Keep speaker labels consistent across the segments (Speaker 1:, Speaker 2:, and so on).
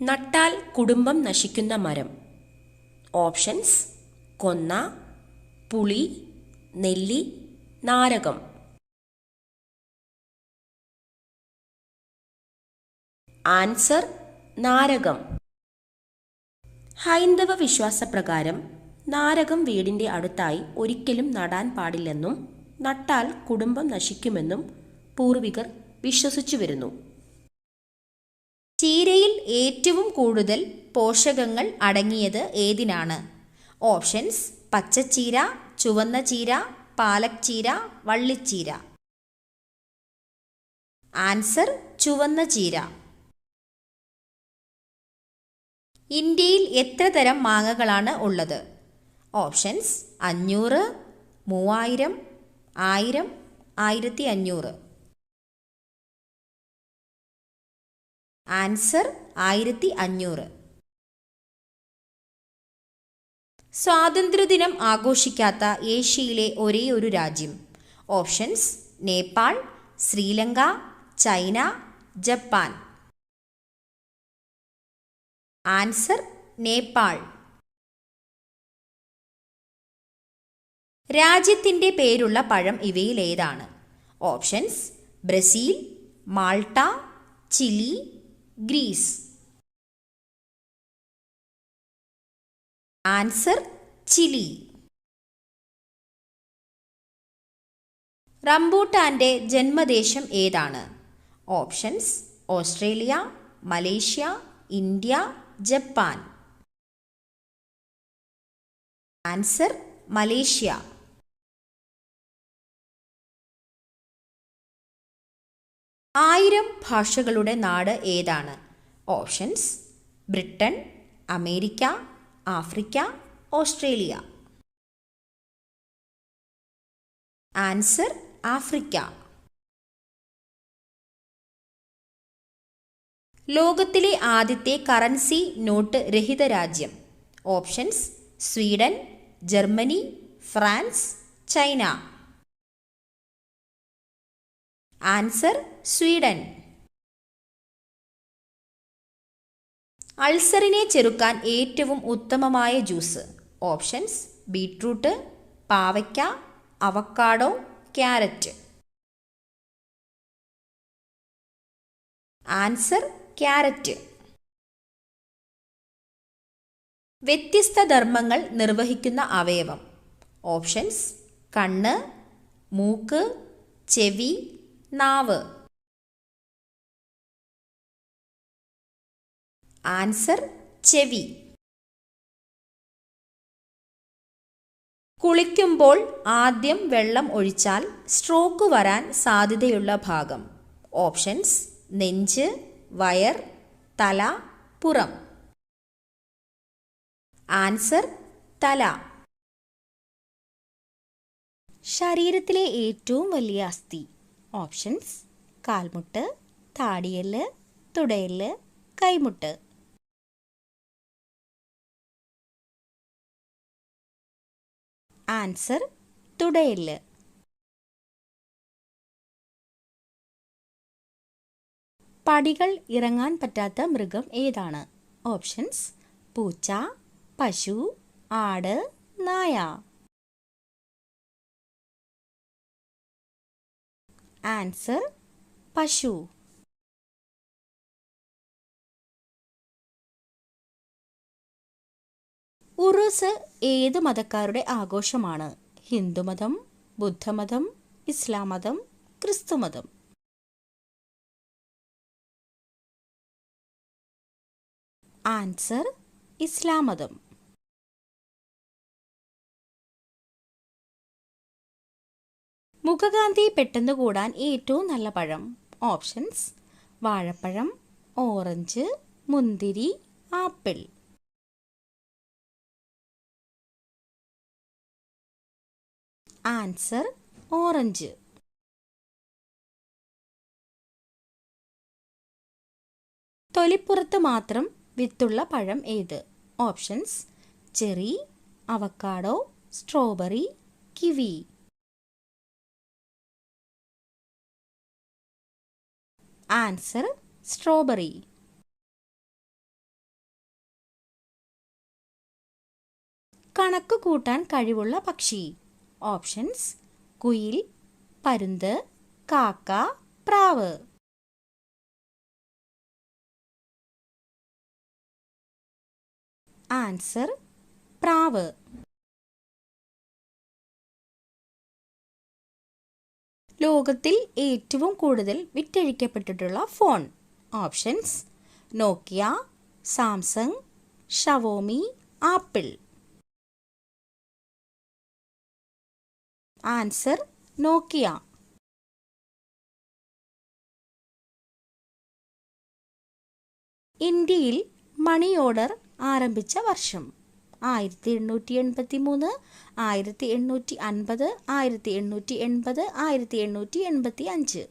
Speaker 1: നട്ടാൽ കുടുംബം നശിക്കുന്ന മരം. ഓപ്ഷൻസ്: കൊന്ന, പുളി, നെല്ലി, നാരകം. ആൻസർ: നാരകം. ഹൈന്ദവ വിശ്വാസപ്രകാരം നാരകം വീടിൻ്റെ അടുത്തായി ഒരിക്കലും നടാൻ പാടില്ലെന്നും നട്ടാൽ കുടുംബം നശിക്കുമെന്നും പൂർവികർ വിശ്വസിച്ചു വരുന്നു.
Speaker 2: ചീരയിൽ ഏറ്റവും കൂടുതൽ പോഷകങ്ങൾ അടങ്ങിയത് ഏതിനാണ്? ഓപ്ഷൻസ്: പച്ചച്ചീര, ചുവന്ന ചീര, പാലക് ചീര, വള്ളിച്ചീര. ആൻസർ: ചുവന്ന ചീര. ഇന്ത്യയിൽ എത്ര തരം മാങ്ങകളാണ് ഉള്ളത്? ഓപ്ഷൻസ്: 500, 3000, 1000, 1500. ആൻസർ: 1500. സ്വാതന്ത്ര്യദിനം ആഘോഷിക്കാത്ത ഏഷ്യയിലെ ഒരേയൊരു രാജ്യം. Options: Nepal, Sri Lanka, China, Japan. Answer: Nepal. രാജ്യത്തിൻ്റെ പേരുള്ള പഴം ഇവയിൽ ഏതാണ്? Options: Brazil, Malta, Chile, Greece. Answer: Chile. റംബൂട്ടാന്റെ ജന്മദേശം ഏതാണ്? Options: Australia, Malaysia, India, Japan. Answer: Malaysia. ആയിരം ഭാഷകളുടെ നാട് ഏതാണ്? Options: Britain, America, Africa, Australia. Answer: Africa. ലോകത്തിലെ ആദ്യത്തെ കറൻസി നോട്ട് രഹിത രാജ്യം. Options: Sweden, Germany, France, China. Answer: Sweden. അൾസറിനെ ചെറുക്കാൻ ഏറ്റവും ഉത്തമമായ ജ്യൂസ്. ഓപ്ഷൻസ്: ബീട്രൂട്ട്, പാവയ്ക്ക, അവക്കാഡോ, ക്യാരറ്റ്. Answer: carrot. വ്യത്യസ്ത ധർമ്മങ്ങൾ നിർവഹിക്കുന്ന അവയവം. ഓപ്ഷൻസ്: കണ്ണ്, മൂക്ക്, ചെവി, നാവ്. ആൻസർ: ചെവി. കുളിക്കുമ്പോൾ ആദ്യം വെള്ളം ഒഴിച്ചാൽ സ്ട്രോക്ക് വരാൻ സാധ്യതയുള്ള ഭാഗം. ഓപ്ഷൻസ്: നെഞ്ച്, വയർ, തല, പുറം. ആൻസർ: തല. ശരീരത്തിലെ ഏറ്റവും വലിയ അസ്ഥി. ഓപ്ഷൻസ്: കാൽമുട്ട്, താടിയെല്ല്, തുടയെല്ല്, കൈമുട്ട്. ആൻസർ: തുടയെല്ല്. പടികൾ ഇറങ്ങാൻ പറ്റാത്ത മൃഗം ഏതാണ്? ഓപ്ഷൻസ്: പൂച്ച, പശു, ആട്, നായ. ആൻസർ: പശു. ഉറൂസ് ഏത് മതക്കാരുടെ ആഘോഷമാണ്? ഹിന്ദുമതം, ബുദ്ധമതം, ഇസ്ലാം മതം, ക്രിസ്തുമതം. ആൻസർ: ഇസ്ലാം മതം. മുഖകാന്തി പെട്ടെന്ന് കൂടാൻ ഏറ്റവും നല്ല പഴം. ഓപ്ഷൻസ്: വാഴപ്പഴം, ഓറഞ്ച്, മുന്തിരി, ആപ്പിൾ. Answer: orange. തൊലിപ്പുറത്ത് മാത്രം വിത്തുള്ള പഴം ഏത്? Options: cherry, avocado, strawberry, kiwi. Answer: strawberry. കണക്ക് കൂട്ടാൻ കഴിവുള്ള പക്ഷി. ഓപ്ഷൻസ്: കുയിൽ, പരുന്ത്, കാക്ക, പ്രാവ്. ആൻസർ: പ്രാവ്. ലോകത്തിൽ ഏറ്റവും കൂടുതൽ വിറ്റഴിക്കപ്പെട്ടിട്ടുള്ള ഫോൺ. ഓപ്ഷൻസ്: നോക്കിയ, സാംസങ്, ഷവോമി, ആപ്പിൾ. ആൻസർ: നോക്കിയ. ഇന്ത്യയിൽ മണി ഓർഡർ ആരംഭിച്ച വർഷം. 1883, 1850, 1880, 1885.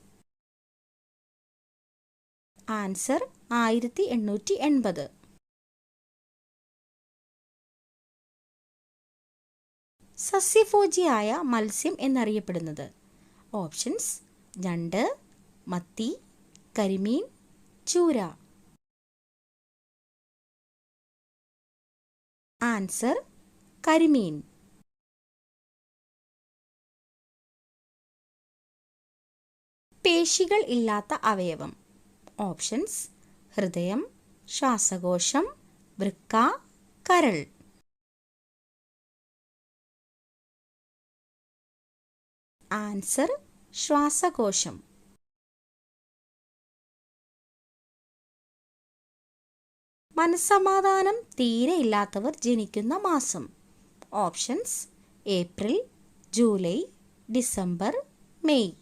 Speaker 2: ആൻസർ: 1880. സസ്യഭോജിയായ മത്സ്യം എന്നറിയപ്പെടുന്നത്. ഓപ്ഷൻസ്: ഞണ്ട്, മത്തി, കരിമീൻ, ചൂര. ആൻസർ: കരിമീൻ. പേശികൾ ഇല്ലാത്ത അവയവം. ഓപ്ഷൻസ്: ഹൃദയം, ശ്വാസകോശം, വൃക്ക, കരൾ. ആൻസർ: ശ്വാസകോശം. മനസ്സമാധാനം തീരെ ഇല്ലാത്തവർ ജനിക്കുന്ന മാസം. Options: April, July, December, May.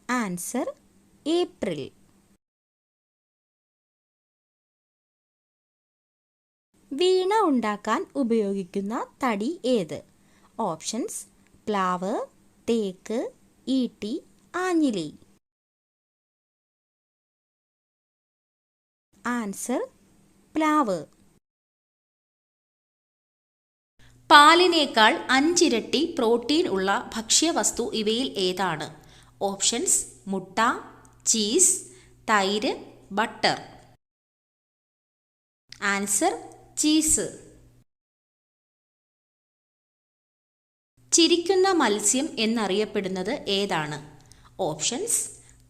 Speaker 2: Answer: April. വീണ ഉണ്ടാക്കാൻ ഉപയോഗിക്കുന്ന തടി ഏത്? ഓപ്ഷൻസ്: പ്ലാവ്, തേക്ക്, ഈട്ടി, ആഞ്ഞിലി. ആൻസർ: പ്ലാവ്.
Speaker 1: പാലിനേക്കാൾ 5 ഇരട്ടി പ്രോട്ടീൻ ഉള്ള ഭക്ഷ്യവസ്തു ഇവയിൽ ഏതാണ്? ഓപ്ഷൻസ്: മുട്ട, ചീസ്, തൈര്, ബട്ടർ. Answer: cheese. ചിരിക്കുന്ന മത്സ്യം എന്നറിയപ്പെടുന്നത് ഏതാണ്? ഓപ്ഷൻസ്: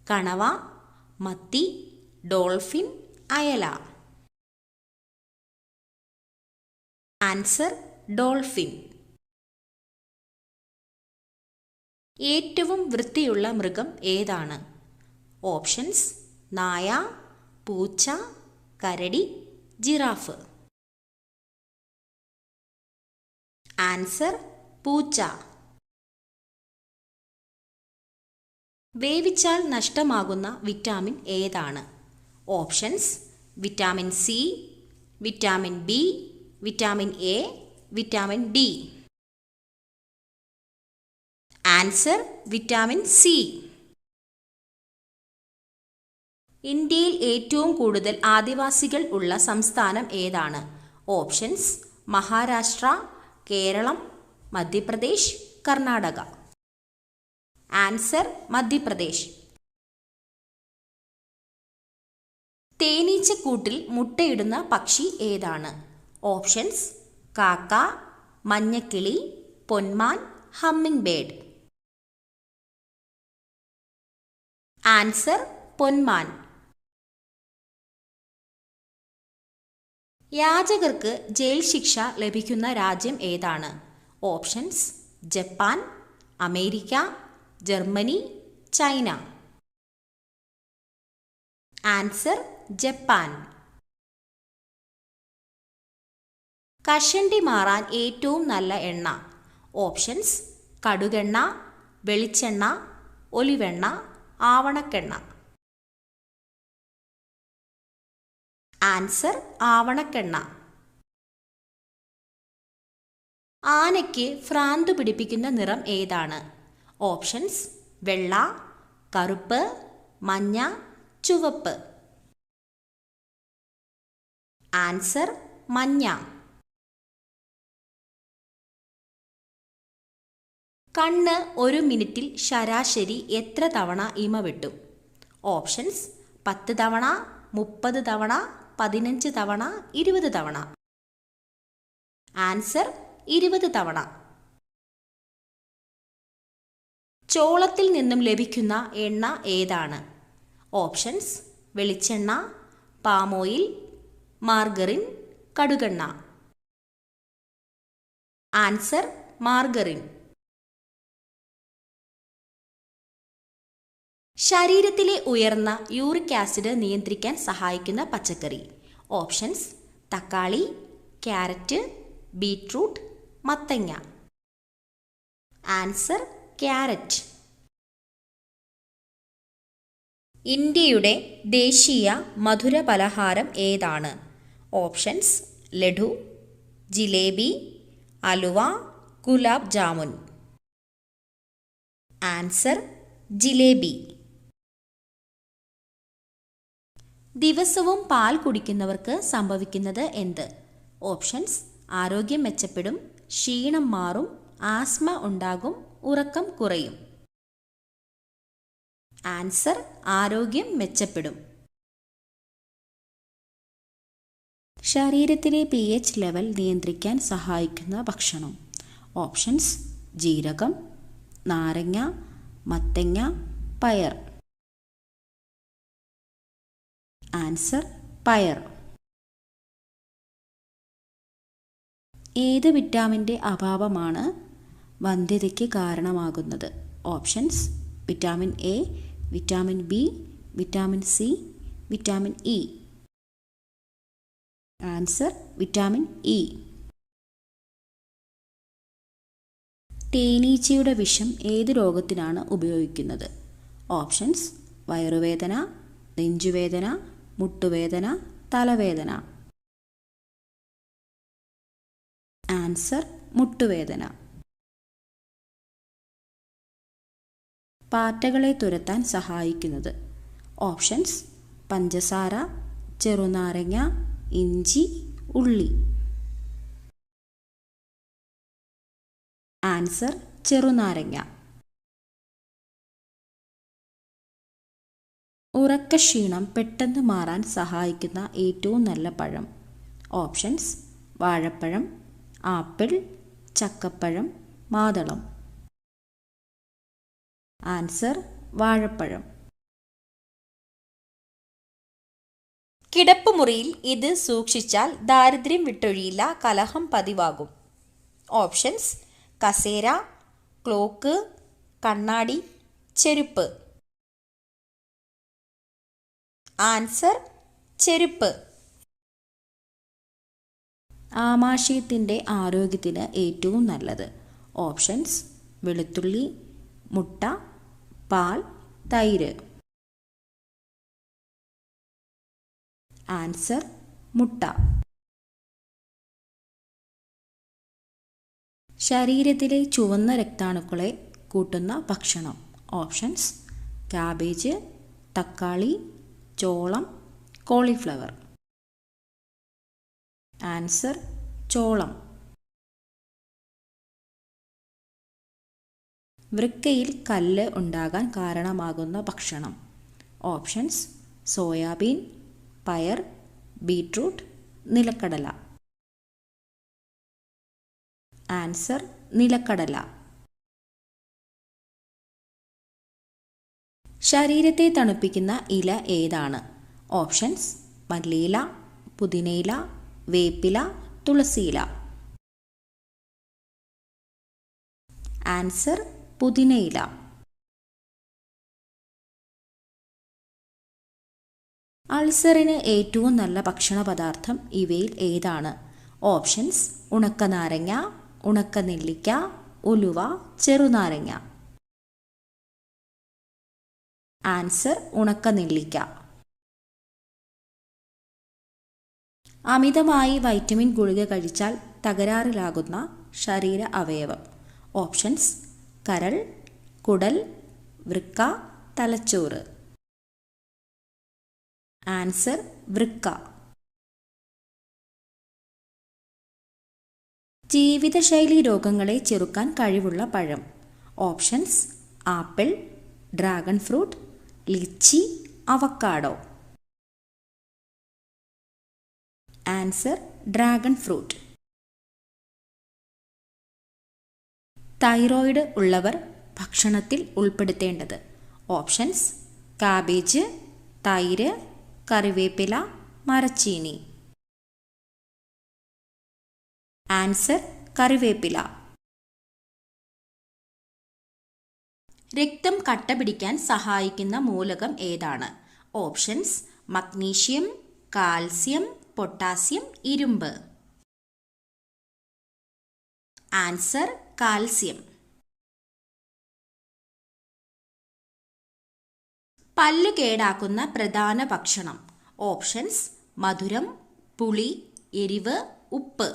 Speaker 1: കണവ, മത്തി, ഡോൾഫിൻ, അയല. Answer: dolphin. ഏറ്റവും വൃത്തിയുള്ള മൃഗം ഏതാണ്? ഓപ്ഷൻസ്: നായ, പൂച്ച, കരടി, ജിറാഫ്. ആൻസർ: പൂച്ച. വേവിച്ചാൽ നഷ്ടമാകുന്ന വിറ്റാമിൻ ഏതാണ്? Options: vitamin C, vitamin B, vitamin A, vitamin D. Answer: vitamin C. ഇന്ത്യയിൽ ഏറ്റവും കൂടുതൽ ആദിവാസികൾ ഉള്ള സംസ്ഥാനം ഏതാണ്? ഓപ്ഷൻസ്: മഹാരാഷ്ട്ര, കേരളം, മധ്യപ്രദേശ്, കർണാടക. ആൻസർ: മധ്യപ്രദേശ്. തേനീച്ചക്കൂട്ടിൽ മുട്ടയിടുന്ന പക്ഷി ഏതാണ്? ഓപ്ഷൻസ്: കാക്ക, മഞ്ഞക്കിളി, പൊന്മാൻ, ഹമ്മിങ് ബേർഡ്. ആൻസർ: പൊന്മാൻ. യാചകർക്ക് ജയിൽ ശിക്ഷ ലഭിക്കുന്ന രാജ്യം ഏതാണ്? Options: Japan, America, Germany, China. Answer: Japan. കഷണ്ടി മാറാൻ ഏറ്റവും നല്ല എണ്ണ. ഓപ്ഷൻസ്: കടുകെണ്ണ, വെളിച്ചെണ്ണ, ഒലിവെണ്ണ, ആവണക്കെണ്ണ. ആൻസർ: ആവണക്കെണ്ണ. ആനയ്ക്ക് ഭ്രാന്ത് പിടിപ്പിക്കുന്ന നിറം ഏതാണ്? ഓപ്ഷൻസ്: വെള്ള, കറുപ്പ്, മഞ്ഞ, ചുവപ്പ്. ആൻസർ: മഞ്ഞ. കണ്ണ് ഒരു മിനിറ്റിൽ ശരാശരി എത്ര തവണ ഇമ വെട്ടും? ഓപ്ഷൻസ്: 10 തവണ, 30 തവണ, 15 തവണ 20 തവണ? ആൻസർ 20 തവണ. ചോളത്തിൽ നിന്നും ലഭിക്കുന്ന എണ്ണ ഏതാണ്? ഓപ്ഷൻസ്: വെളിച്ചെണ്ണ, palm oil, margarine, കടുകെണ്ണ. Answer: margarine. ശരീരത്തിലെ ഉയർന്ന യൂറിക് ആസിഡ് നിയന്ത്രിക്കാൻ സഹായിക്കുന്ന പച്ചക്കറി. ഓപ്ഷൻസ്: തക്കാളി, ക്യാരറ്റ്, ബീറ്റ്റൂട്ട്, മത്തങ്ങ. Answer: carrot. ഇന്ത്യയുടെ ദേശീയ മധുര പലഹാരം ഏതാണ്? ഓപ്ഷൻസ്: ലഡു, ജിലേബി, അലുവ, ഗുലാബ് ജാമുൻ. ആൻസർ: ജിലേബി. ദിവസവും പാൽ കുടിക്കുന്നവർക്ക് സംഭവിക്കുന്നത് എന്ത്? ഓപ്ഷൻസ്: ആരോഗ്യം മെച്ചപ്പെടും, ക്ഷീണം മാറും, ആസ്മ ഉണ്ടാകും, ഉറക്കം കുറയും. ആൻസർ: ആരോഗ്യം മെച്ചപ്പെടും. ശരീരത്തിലെ pH ലെവൽ നിയന്ത്രിക്കാൻ സഹായിക്കുന്ന ഭക്ഷണം. ഓപ്ഷൻസ്: ജീരകം, നാരങ്ങ, മത്തങ്ങ, പയർ. ആൻസർ: പയർ. ഏത് വിറ്റാമിൻ്റെ അഭാവമാണ് വന്ധ്യതയ്ക്ക് കാരണമാകുന്നത്? Options: vitamin A, vitamin B, vitamin C, vitamin E. Answer: vitamin E. തേനീച്ചയുടെ വിഷം ഏത് രോഗത്തിനാണ് ഉപയോഗിക്കുന്നത്? ഓപ്ഷൻസ്: വയറുവേദന, നെഞ്ചുവേദന, മുട്ടുവേദന, തലവേദന. ആൻസർ: മുട്ടുവേദന. പാറ്റകളെ തുരത്താൻ സഹായിക്കുന്നത്. ഓപ്ഷൻസ്: പഞ്ചസാര, ചെറുനാരങ്ങ, ഇഞ്ചി, ഉള്ളി. ആൻസർ: ചെറുനാരങ്ങ. ഉറക്കക്ഷീണം പെട്ടെന്ന് മാറാൻ സഹായിക്കുന്ന ഏറ്റവും നല്ല പഴം. ഓപ്ഷൻസ്: വാഴപ്പഴം, ആപ്പിൾ, ചക്കപ്പഴം, മാതളം. ആൻസർ: വാഴപ്പഴം. കിടപ്പുമുറിയിൽ ഇത് സൂക്ഷിച്ചാൽ ദാരിദ്ര്യം വിട്ടൊഴിയില്ല, കലഹം പതിവാകും. ഓപ്ഷൻസ്: കസേര, ക്ലോക്ക്, കണ്ണാടി, ചെരുപ്പ്. ആൻസർ: ചെരുപ്പ്. ആമാശയത്തിൻ്റെ ആരോഗ്യത്തിന് ഏറ്റവും നല്ലത്. ഓപ്ഷൻസ്: വെളുത്തുള്ളി, മുട്ട, പാൽ, തൈര്. ആൻസർ: മുട്ട. ശരീരത്തിലെ ചുവന്ന രക്താണുക്കളെ കൂട്ടുന്ന ഭക്ഷണം. ഓപ്ഷൻസ്: കാബേജ്, തക്കാളി, ചോളം, കോളിഫ്ലവർ. ആൻസർ: ചോളം. വൃക്കയിൽ കല്ല് ഉണ്ടാകാൻ കാരണമാകുന്ന ഭക്ഷണം. ഓപ്ഷൻസ്: സോയാബീൻ, പയർ, ബീറ്റ്റൂട്ട്, നിലക്കടല. ആൻസർ: നിലക്കടല. ശരീരത്തെ തണുപ്പിക്കുന്ന ഇല ഏതാണ്? ഓപ്ഷൻസ്: മല്ലിയില, പുതിനയില, വേപ്പില, തുളസിയില. ആൻസർ: പുതിനയില. അൾസറിന് ഏറ്റവും നല്ല ഭക്ഷണ പദാർത്ഥം ഇവയിൽ ഏതാണ്? ഓപ്ഷൻസ്: ഉണക്കനാരങ്ങ, ഉണക്കനെല്ലിക്ക, ഉലുവ, ചെറുനാരങ്ങ. ആൻസർ: ഉണക്കനെല്ലിക്ക. അമിതമായി വൈറ്റമിൻ ഗുളിക കഴിച്ചാൽ തകരാറിലാകുന്ന ശരീര അവയവം. ഓപ്ഷൻസ്: കരൾ, കുടൽ, വൃക്ക, തലച്ചോറ്. ആൻസർ: വൃക്ക. ജീവിതശൈലി രോഗങ്ങളെ ചെറുക്കാൻ കഴിവുള്ള പഴം. Options: apple, dragon fruit, lychee, avocado. Answer dragon fruit. Thyroid ഉള്ളവർ ഭക്ഷണത്തിൽ ഉൾപ്പെടുത്തേണ്ടത്. ഓപ്ഷൻസ്: കാബേജ്, തൈര്, കറിവേപ്പില, മരച്ചീനി. ആൻസർ കറിവേപ്പില. രക്തം കട്ട പിടിക്കാൻ സഹായിക്കുന്ന മൂലകം ഏതാണ്? ഓപ്ഷൻസ്: മഗ്നീഷ്യം, കാൽസ്യം, പൊട്ടാസ്യം, ഇരുമ്പ്. Answer calcium. പല്ല് കേടാക്കുന്ന പ്രധാന ഭക്ഷണം. ഓപ്ഷൻസ്: മധുരം, പുളി, എരിവ്, ഉപ്പ്.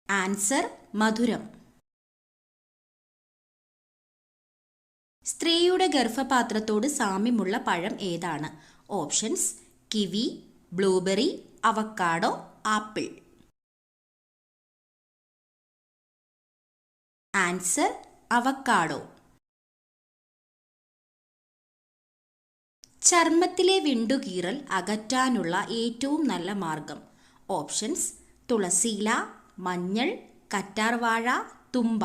Speaker 1: ആൻസർ മധുരം. സ്ത്രീയുടെ ഗർഭപാത്രത്തോട് സാമ്യമുള്ള പഴം ഏതാണ്? Options: kiwi, blueberry, avocado, apple. Answer avocado. ചർമ്മത്തിലെ വിണ്ടുകീറൽ അകറ്റാനുള്ള ഏറ്റവും നല്ല മാർഗം. ഓപ്ഷൻസ്: തുളസിയില, മഞ്ഞൾ, കറ്റാർവാഴ, തുമ്പ.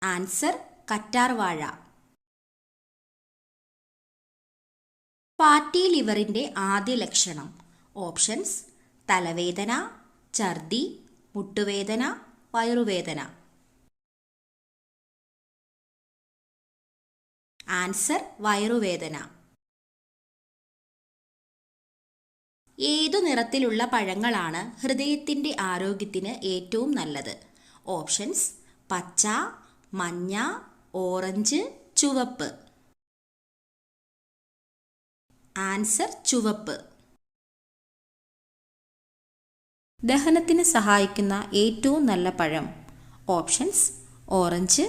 Speaker 1: ആൻസർ കറ്റാർവാഴ. ഫാറ്റി ലിവറിന്റെ ആദ്യ ലക്ഷണം. ഓപ്ഷൻസ്: തലവേദന, ഛർദി, മുട്ടുവേദന, വയറുവേദന. ആൻസർ വയറുവേദന. ഏതു നിറത്തിലുള്ള പഴങ്ങളാണ് ഹൃദയത്തിന്റെ ആരോഗ്യത്തിന് ഏറ്റവും നല്ലത്? ഓപ്ഷൻസ്: പച്ച, മഞ്ഞ, ഓറഞ്ച്, ചുവപ്പ്. ആൻസർ ചുവപ്പ്. ദഹനത്തിന് സഹായിക്കുന്ന ഏറ്റവും നല്ല പഴം. ഓപ്ഷൻസ്: ഓറഞ്ച്,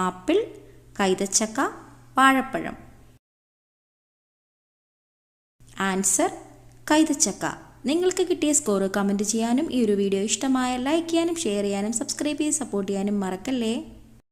Speaker 1: ആപ്പിൾ, കൈതച്ചക്ക, വാഴപ്പഴം. ആൻസർ കൈതച്ചക്ക. നിങ്ങൾക്ക് കിട്ടിയ സ്കോർ കമൻറ്റ് ചെയ്യാനും ഈ ഒരു വീഡിയോ ഇഷ്ടമായ ലൈക്ക് ചെയ്യാനും ഷെയർ ചെയ്യാനും സബ്സ്ക്രൈബ് ചെയ്ത് സപ്പോർട്ട് ചെയ്യാനും മറക്കല്ലേ.